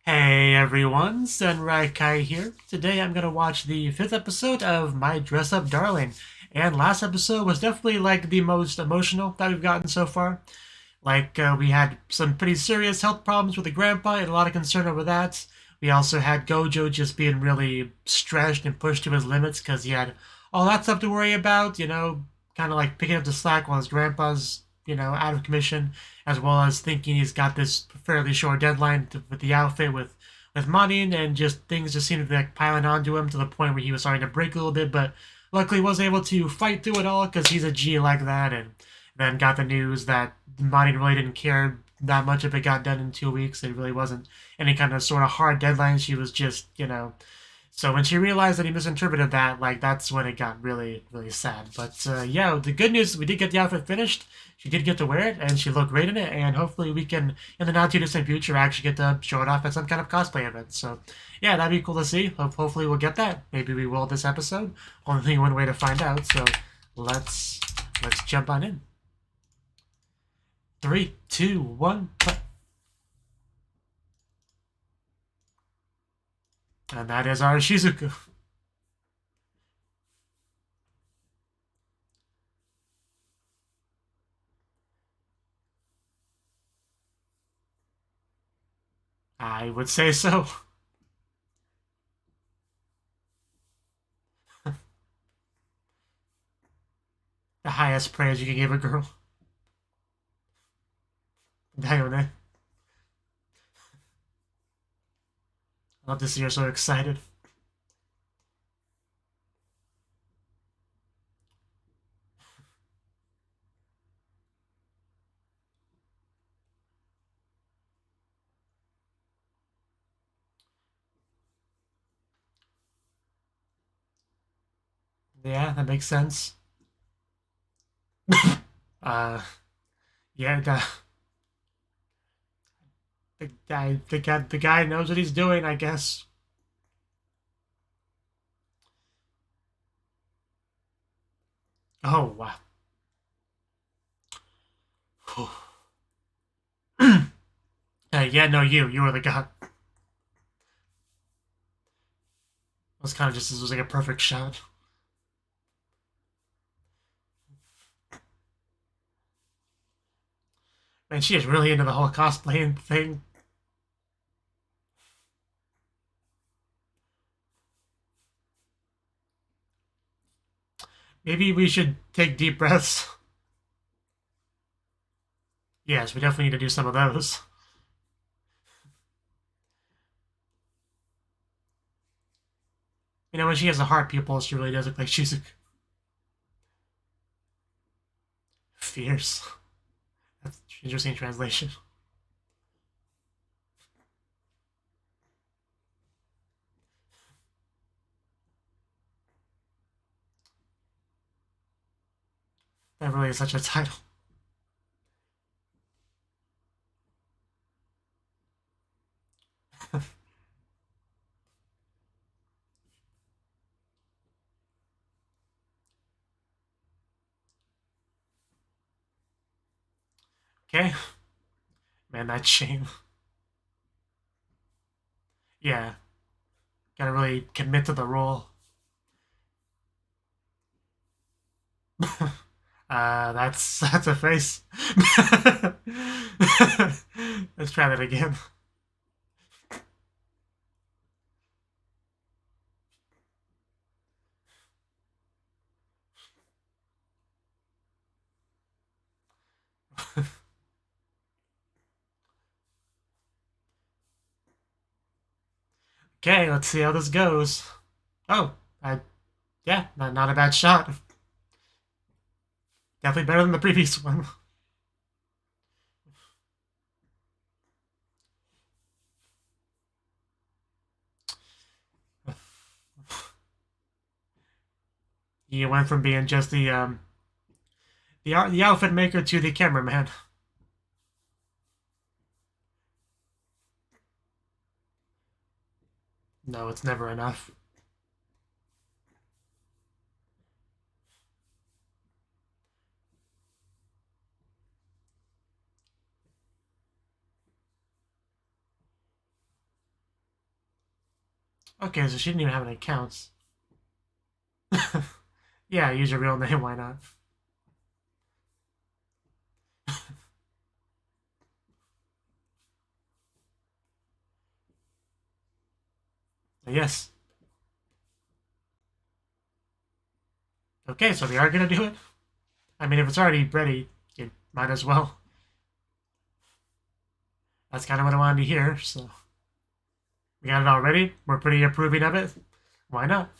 Hey everyone, Kai here. Today I'm gonna watch the fifth episode of My Dress Up Darling. And last episode was definitely like the most emotional that we've gotten so far. We had some pretty serious health problems with the grandpa and a lot of concern over that. We also had Gojo just being really stretched and pushed to his limits because he had all that stuff to worry about, kind of like picking up the slack while his grandpa's, out of commission, as well as thinking he's got this fairly short deadline with the outfit with Manin, and just things just seemed to be like piling onto him to the point where he was starting to break a little bit, but luckily was able to fight through it all because he's a G like that, and then got the news that Manin really didn't care that much if it got done in 2 weeks. It really wasn't any kind of sort of hard deadline. She was just, So when she realized that he misinterpreted that, like that's when it got really, really sad. But yeah, the good news is we did get the outfit finished. She did get to wear it, and she looked great in it. And hopefully, we can, in the not too distant future, actually get to show it off at some kind of cosplay event. So yeah, that'd be cool to see. Hopefully, we'll get that. Maybe we will this episode. Only one way to find out. So let's let's jump on in. Three, two, one. And that is our Shizuku. I would say so. The highest praise you can give a girl. Dayone. I love to see her so excited. Yeah, that makes sense. uh, yeah, the guy knows what he's doing, I guess. Oh wow. Yeah, no, you were the guy. It was kind of just it was like a perfect shot. Man, she is really into the whole cosplaying thing. Maybe we should take deep breaths. Yes, we definitely need to do some of those. When she has a heart pupil, she really does look like she's fierce. That's interesting translation. That really is such a title. Okay, man, that's shame. Yeah, gotta really commit to the role. That's a face. Let's try that again. Okay, let's see how this goes. Oh, yeah, not a bad shot. Definitely better than the previous one. You went from being just the outfit maker to the cameraman. No, it's never enough. Okay, so she didn't even have any accounts. Yeah, use your real name, why not? Yes. Okay, so we are gonna do it. I mean, if it's already ready, you might as well. That's kind of what I wanted to hear, so. We got it all ready. We're pretty approving of it. Why not?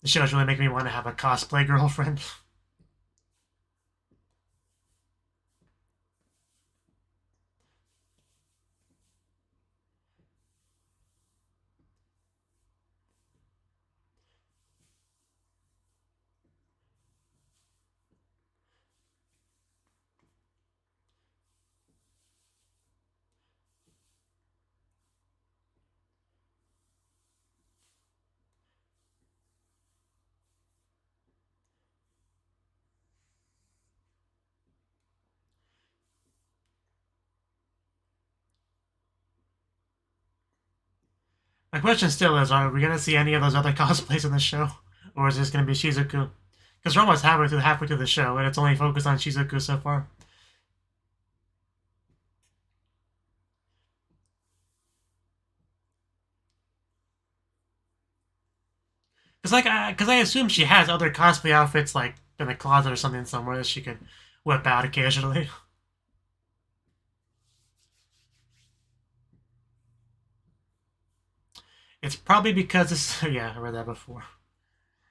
The show's really making me want to have a cosplay girlfriend. My question still is, are we going to see any of those other cosplays in the show? Or is this going to be Shizuku? Because we're almost halfway through the show, and it's only focused on Shizuku so far. Because I assume she has other cosplay outfits, like, in the closet or something somewhere that she could whip out occasionally. It's probably because it's... Yeah, I read that before.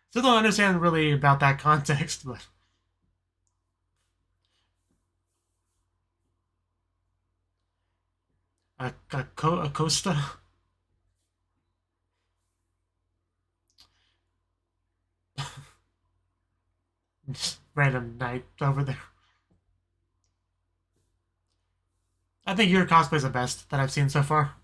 Still don't understand really about that context, but... Acosta? Random night over there. I think your cosplay is the best that I've seen so far.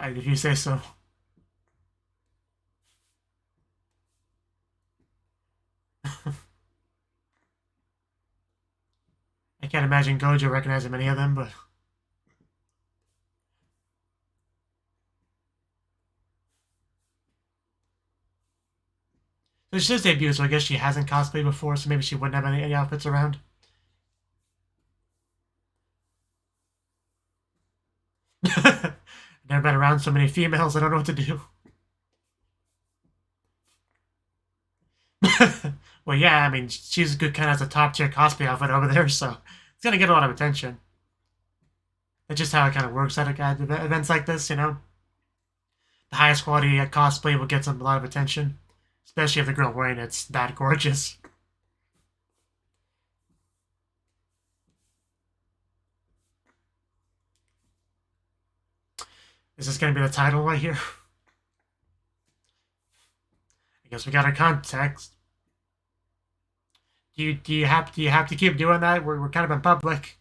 If you say so. I can't imagine Gojo recognizing many of them, but... So she says debut, so I guess she hasn't cosplayed before, so maybe she wouldn't have any outfits around. Never been around so many females, I don't know what to do. Well, yeah, I mean, she's good kind of as a top tier cosplay outfit over there, so it's gonna get a lot of attention. It's just how it kind of works at events like this, you know? The highest quality cosplay will get some a lot of attention, especially if the girl wearing it's that gorgeous. Is this gonna be the title right here? I guess we got our context. Do you have to keep doing that? We're kind of in public.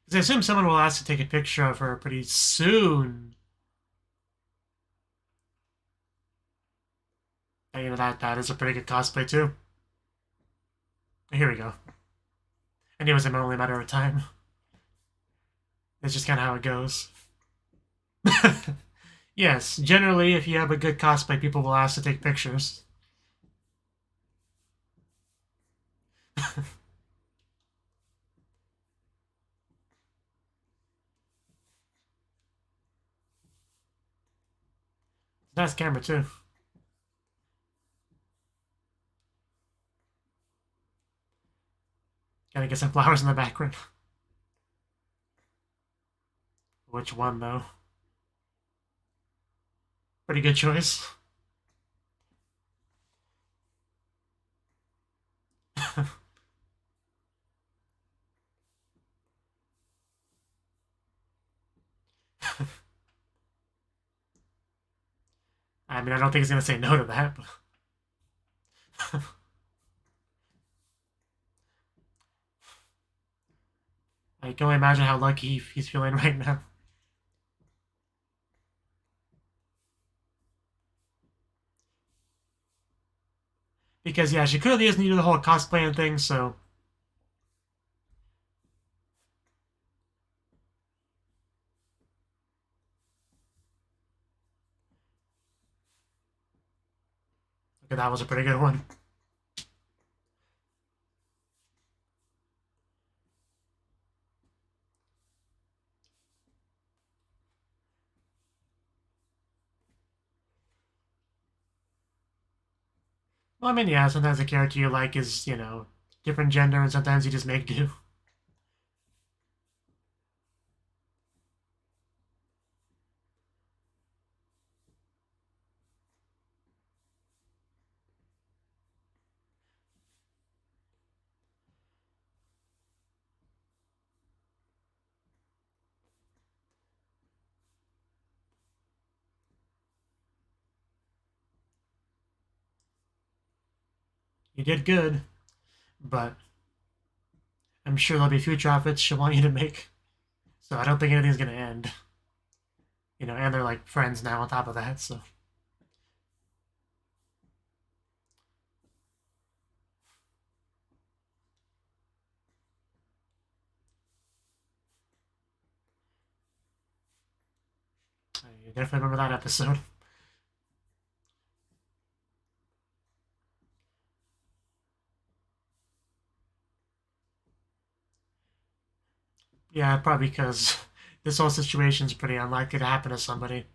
Because I assume someone will ask to take a picture of her pretty soon. And, you know, that is a pretty good cosplay too. Here we go. I knew it was only a matter of time. It's just kind of how it goes. Yes, generally, if you have a good cosplay, people will ask to take pictures. Nice camera too. Gotta get some flowers in the background. Which one though? Pretty good choice. I mean, I don't think he's gonna say no to that, but I can only imagine how lucky he's feeling right now. Because, yeah, she clearly is new to the whole cosplaying thing, so... Okay, that was a pretty good one. Well, I mean, yeah, sometimes the character you like is, you know, different gender, and sometimes you just make do. You did good, but I'm sure there'll be future outfits she'll want you to make. So I don't think anything's gonna end. You know, and they're like friends now on top of that, so... I definitely remember that episode. Yeah, probably because this whole situation's pretty unlikely to happen to somebody. It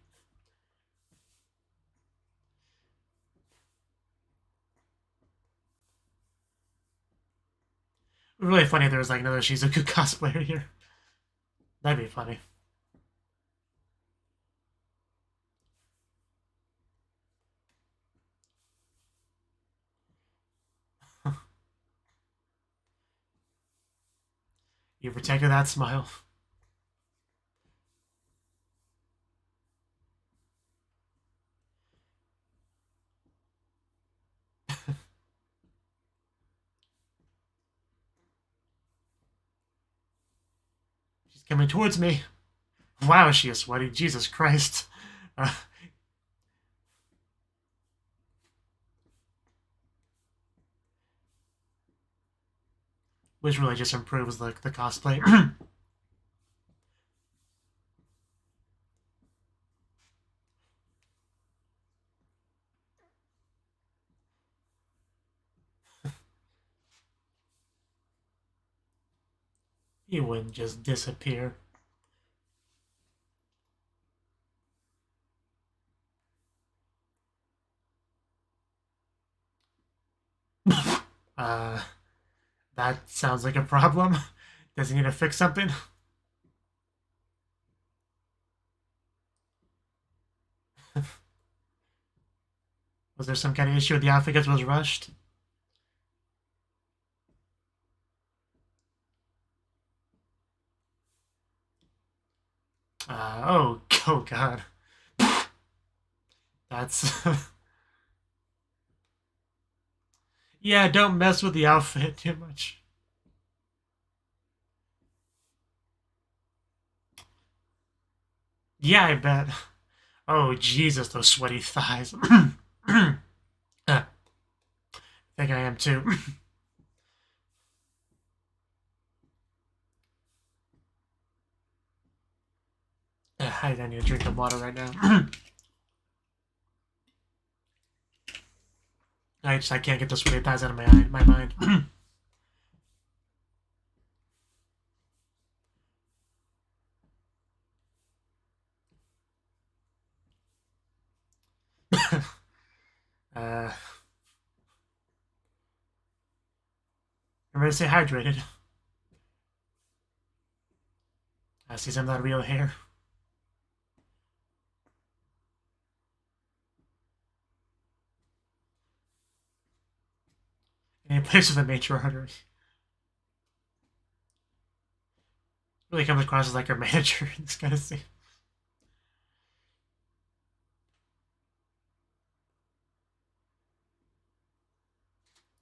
would be really funny if there was like another Shizuku cosplayer here. That'd be funny. You protected that smile. She's coming towards me. Wow, she is sweaty. Jesus Christ. Which really just improves the cosplay. He wouldn't just disappear. uh, that sounds like a problem. Does he need to fix something? Was there some kind of issue with the outfit because it was rushed? Oh god. That's... yeah, don't mess with the outfit too much. Yeah, I bet. Oh, Jesus, those sweaty thighs. I think I am too. I need to drink some water right now. I can't get the sweaty thighs out of my mind. uh, remember to stay hydrated. I see some of that real hair. Any place with a major artery. Really comes across as like her manager in this kind of scene.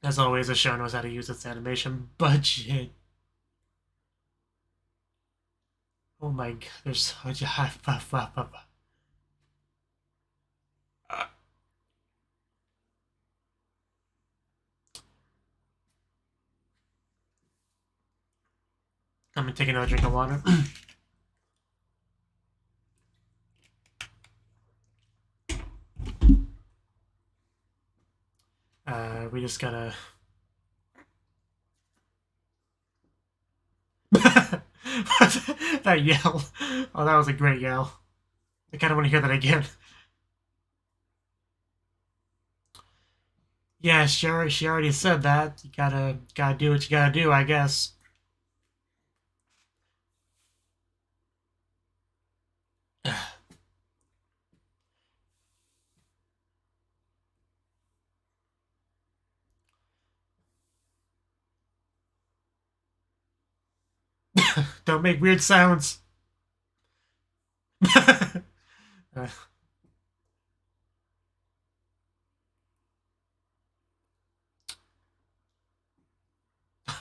As always, the show knows how to use its animation budget. Oh my god, there's so much. I'm gonna take another drink of water. We just gotta. That yell. Oh, that was a great yell. I kind of want to hear that again. Yeah, she already said that. You gotta do what you gotta do, I guess. Don't make weird sounds.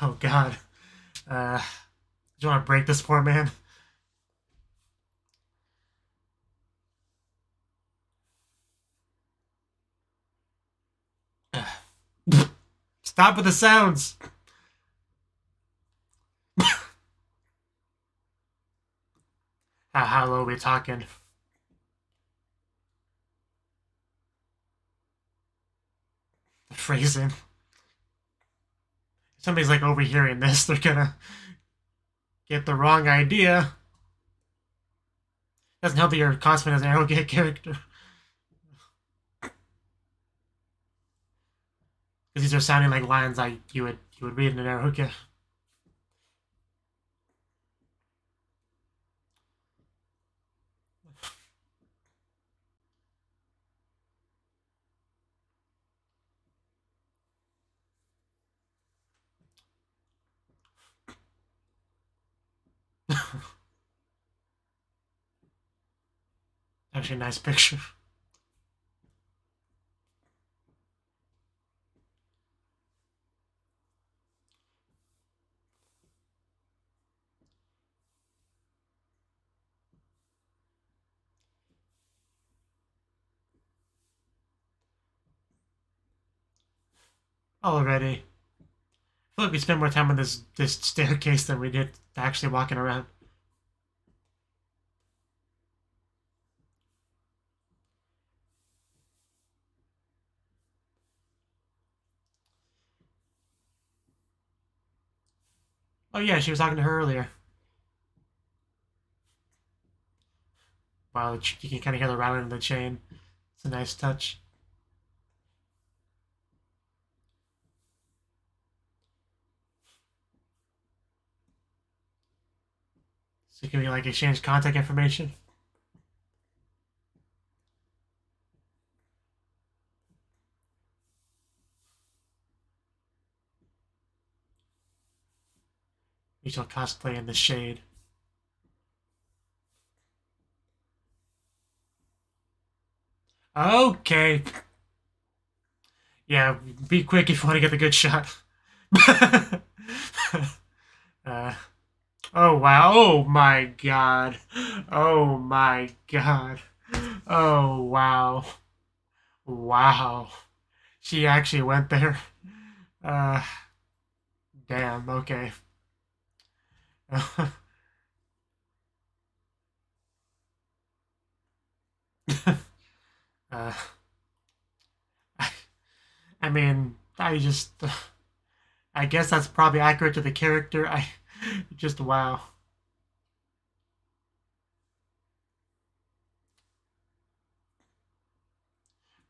Oh god. Do you want to break this poor man? Stop with the sounds. How low are we talking? The phrasing. If somebody's like overhearing this, they're gonna get the wrong idea. Doesn't help that you're cosplaying as an arrogant character. Because these are sounding like lines like you would read in an arrogant. Actually, a nice picture. Already. I feel like we spent more time on this staircase than we did actually walking around. Oh yeah, she was talking to her earlier. Wow, you can kind of hear the rattling of the chain. It's a nice touch. So can we like exchange contact information? We shall cosplay in the shade. Okay. Yeah, be quick if you want to get the good shot. uh, oh wow! Oh my god! Oh my god! Oh wow! Wow! She actually went there. Uh, damn. Okay. uh, I mean, I guess that's probably accurate to the character. I just wow.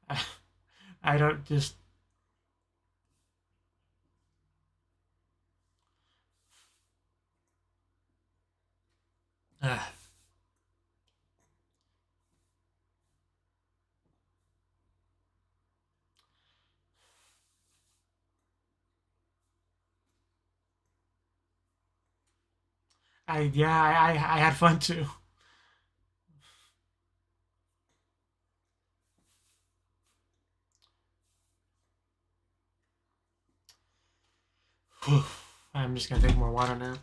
I, I don't just. Uh, I had fun too. I'm just gonna take more water now.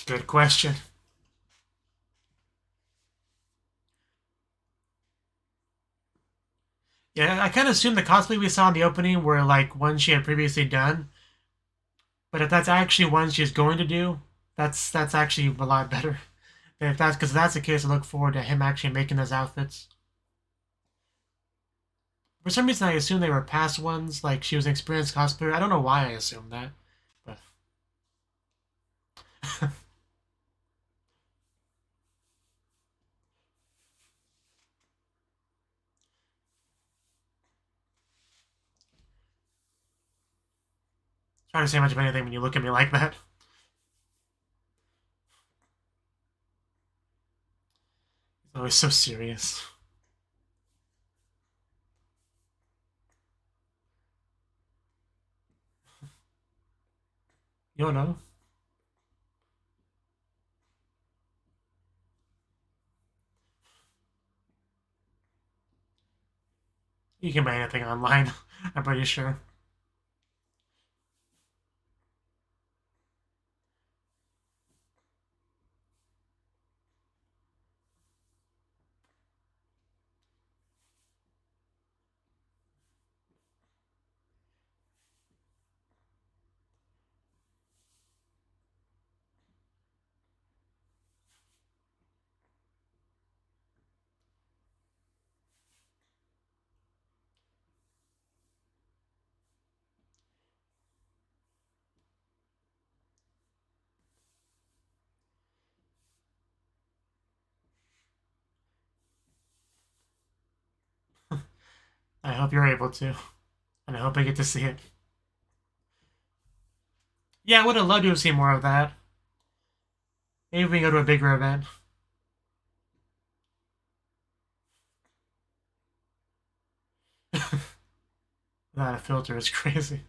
Good question. Yeah, I kind of assumed the cosplay we saw in the opening were like ones she had previously done. But if that's actually one she's going to do, that's actually a lot better. If that's the case, I look forward to him actually making those outfits. For some reason, I assumed they were past ones, like she was an experienced cosplayer. I don't know why I assumed that, but trying to say much of anything when you look at me like that. It's always so serious. You don't know? You can buy anything online, I'm pretty sure. I hope you're able to, and I hope I get to see it. Yeah, I would have loved to have seen more of that. Maybe we can go to a bigger event. Without a filter is crazy.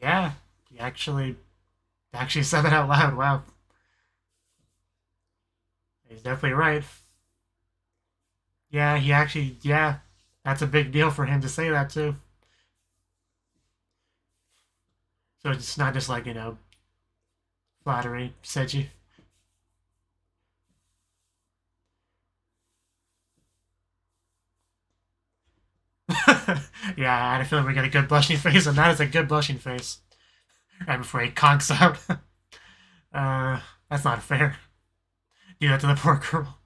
Yeah, he actually said that out loud. Wow, he's definitely right. Yeah, yeah, that's a big deal for him to say that too. So it's not just like, flattery, Seiji. Yeah, I had a feeling we got a good blushing face, and that is a good blushing face. Right before he conks out. uh, that's not fair. Do that to the poor girl.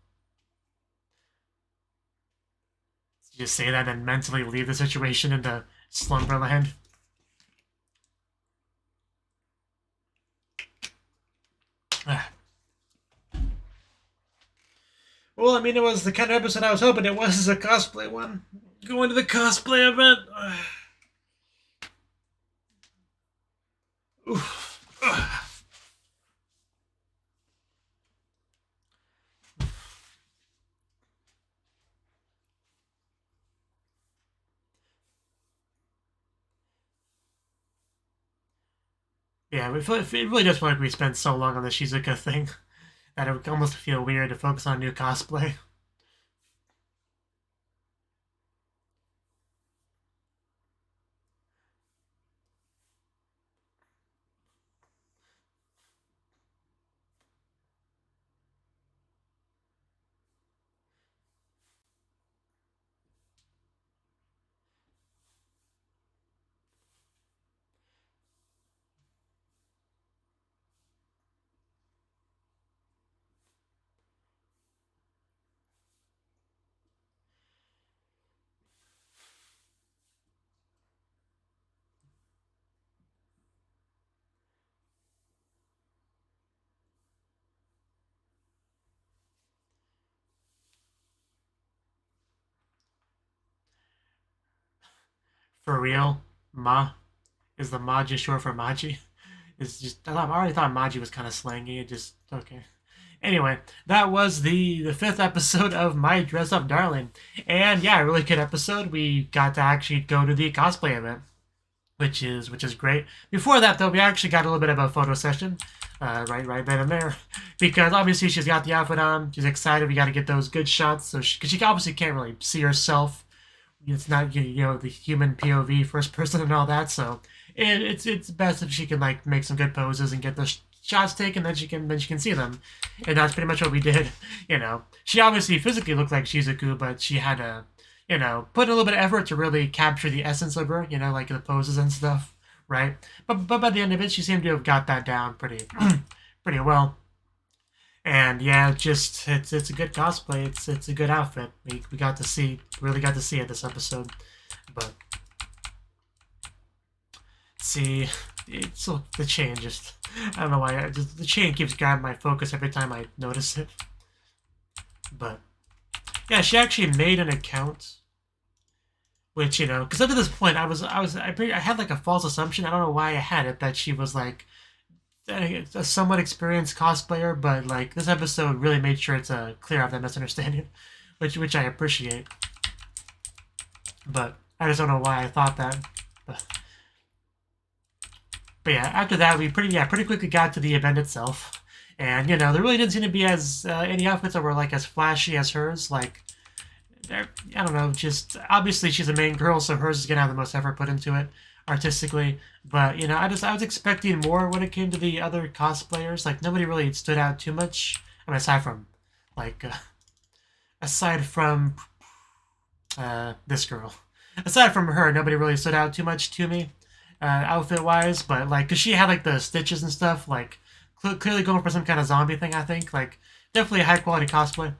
Just say that and mentally leave the situation into slumberland. Well, I mean, it was the kind of episode I was hoping it was, a cosplay one. Going to the cosplay event. Oof. Yeah, it really does feel like we spent so long on the Shizuka thing that it would almost feel weird to focus on new cosplay. For real, Ma is the Ma just short for Maji? It's just I already thought Maji was kind of slangy. It just okay. Anyway, that was the fifth episode of My Dress Up Darling, and yeah, really good episode. We got to actually go to the cosplay event, which is great. Before that, though, we actually got a little bit of a photo session. right then and there, because obviously she's got the outfit on. She's excited. We got to get those good shots. So because she obviously can't really see herself. It's not the human POV first person and all that. So it's best if she can like make some good poses and get the shots taken. Then she can see them, and that's pretty much what we did. She obviously physically looked like Shizuku, but she had to put a little bit of effort to really capture the essence of her. Like the poses and stuff. Right, but by the end of it, she seemed to have got that down pretty pretty well. And yeah, just it's a good cosplay. It's a good outfit. We really got to see it this episode. But see, so the chain just I don't know why the chain keeps grabbing my focus every time I notice it. But yeah, she actually made an account. Which, because up to this point, I had like a false assumption. I don't know why I had it, that she was like a somewhat experienced cosplayer, but like this episode really made sure to clear up that misunderstanding, which I appreciate. But I just don't know why I thought that. But yeah, after that, we pretty quickly got to the event itself, and there really didn't seem to be as any outfits that were like as flashy as hers, like. I don't know, just obviously she's a main girl, so hers is gonna have the most effort put into it artistically. But I was expecting more when it came to the other cosplayers. Like nobody really stood out too much. I mean, aside from this girl, aside from her, nobody really stood out too much to me, outfit wise. But like, cause she had like the stitches and stuff, like clearly going for some kind of zombie thing. I think like definitely a high quality cosplay.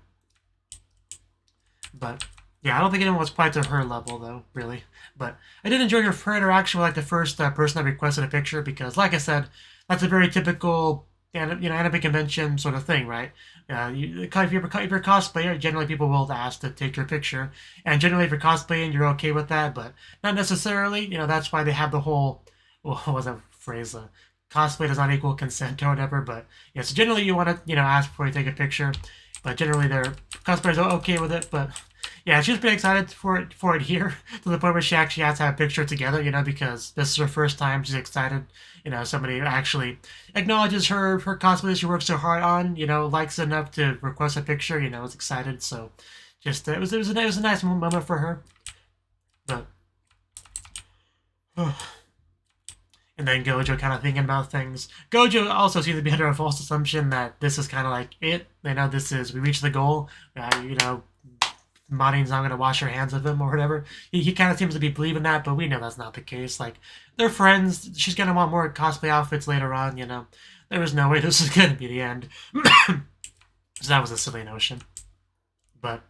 But yeah, I don't think anyone was quite to her level though, really. But I did enjoy her interaction with like the first person that requested a picture, because, like I said, that's a very typical anime convention sort of thing, right? If you're a cosplayer, generally people will ask to take your picture, and generally if you're cosplaying, you're okay with that, but not necessarily. That's why they have the whole what was that phrase? Cosplay does not equal consent or whatever. But yeah, so generally you want to ask before you take a picture. But generally, their cosplayers are okay with it. But yeah, she was pretty excited for it here, to the point where she actually has to have a picture together, because this is her first time. She's excited, somebody actually acknowledges her cosplay that she works so hard on, likes it enough to request a picture, is excited. So just it was a nice moment for her. But and then Gojo kind of thinking about things. Gojo also seems to be under a false assumption that this is kind of like it. We reached the goal. Marin's not going to wash her hands of him or whatever. He kind of seems to be believing that, but we know that's not the case. Like, they're friends. She's going to want more cosplay outfits later on, There was no way this was going to be the end. So that was a silly notion. But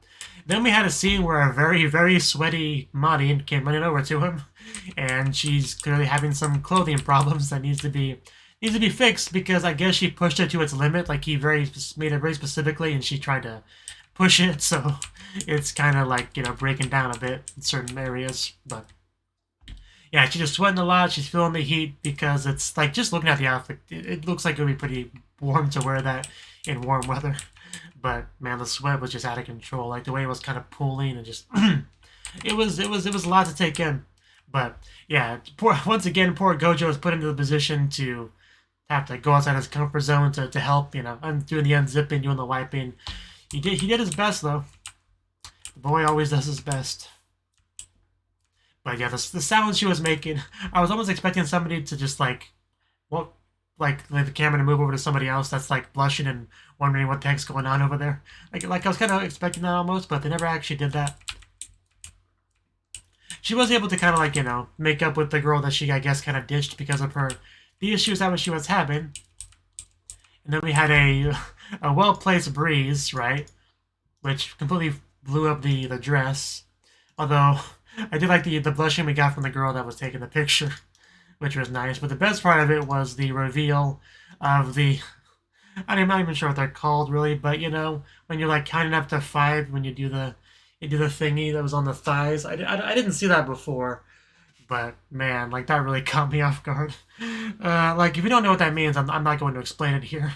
then we had a scene where a very, very sweaty Marin came running over to him, and she's clearly having some clothing problems that needs to be fixed, because I guess she pushed it to its limit. Like, he made it very specifically, and she tried to push it, so it's kind of like, breaking down a bit in certain areas. But yeah, she's just sweating a lot. She's feeling the heat, because it's like, just looking at the outfit, it looks like it would be pretty warm to wear that in warm weather. But man, the sweat was just out of control. Like the way it was kind of pooling, and just it was a lot to take in. But yeah, once again, poor Gojo was put into the position to have to go outside his comfort zone to help. Doing the unzipping, doing the wiping. He did his best though. The boy always does his best. But yeah, the sounds she was making, I was almost expecting somebody to just like the camera to move over to somebody else that's like blushing and wondering what the heck's going on over there. Like I was kind of expecting that almost, but they never actually did that. She was able to kind of like, make up with the girl that she, I guess, kind of ditched because of the issues that she was having. And then we had a well-placed breeze, right? Which completely blew up the dress. Although, I did like the blushing we got from the girl that was taking the picture, which was nice. But the best part of it was the reveal of I'm not even sure what they're called, really, but, when you're, like, counting up to 5 when you do the thingy that was on the thighs. I didn't see that before, but, man, like, that really caught me off guard. Like, if you don't know what that means, I'm not going to explain it here.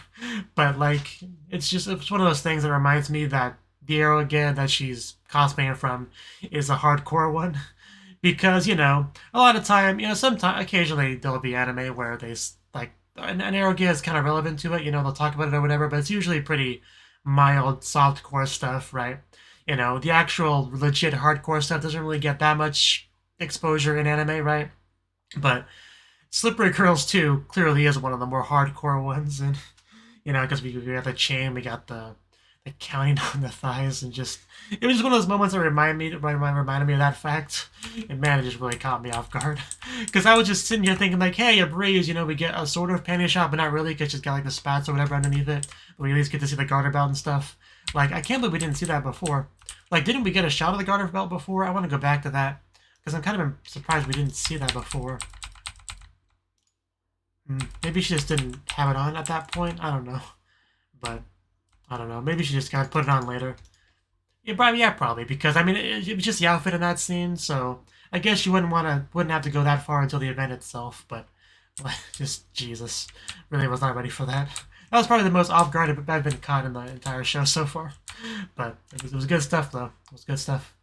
But, like, it's one of those things that reminds me that the Eroge that she's cosplaying from is a hardcore one. Because, a lot of time, sometimes, occasionally there'll be anime where they, like, an arrow gear is kind of relevant to it. They'll talk about it or whatever, but it's usually pretty mild, soft core stuff, right? The actual legit hardcore stuff doesn't really get that much exposure in anime, right? But Slippery Curls 2 clearly is one of the more hardcore ones, and because we got the chain, we got the counting on the thighs, and it was just one of those moments that reminded me of that fact. And man, it just really caught me off guard. Because I was just sitting here thinking like, hey, a breeze, we get a sort of panty shot, but not really, because she's got like the spats or whatever underneath it. But we at least get to see the garter belt and stuff. Like, I can't believe we didn't see that before. Like, didn't we get a shot of the garter belt before? I want to go back to that, because I'm kind of surprised we didn't see that before. Maybe she just didn't have it on at that point. I don't know. But I don't know. Maybe she just got to put it on later. Yeah, probably, because I mean it was just the outfit in that scene, so I guess you wouldn't have to go that far until the event itself. But just Jesus, really was not ready for that. That was probably the most off guard I've been caught in the entire show so far. But it was good stuff though. It was good stuff.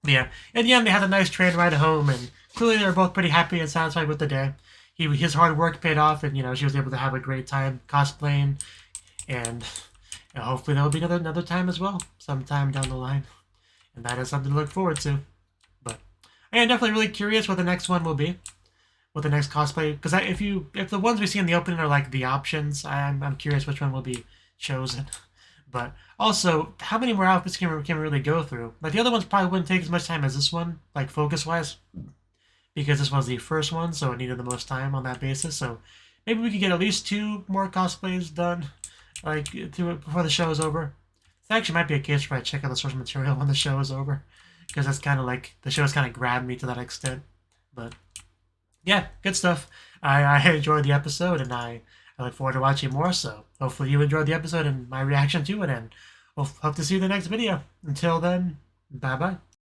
But yeah, in the end they had a nice train ride home, and clearly they were both pretty happy and satisfied with the day. His hard work paid off, and she was able to have a great time cosplaying, and hopefully there will be another time as well, sometime down the line, and that is something to look forward to. But I am definitely really curious what the next one will be, what the next cosplay. Because if the ones we see in the opening are like the options, I'm curious which one will be chosen. But also, how many more outfits can we really go through? Like the other ones probably wouldn't take as much time as this one, like focus wise, because this was the first one, so it needed the most time on that basis. So maybe we could get at least 2 more cosplays done, like before the show is over. It actually might be a case where I check out the source material when the show is over, because that's kind of like the show has kind of grabbed me to that extent. But yeah, good stuff. I enjoyed the episode, and I look forward to watching more. So hopefully you enjoyed the episode and my reaction to it, and hope to see you in the next video. Until then, bye bye.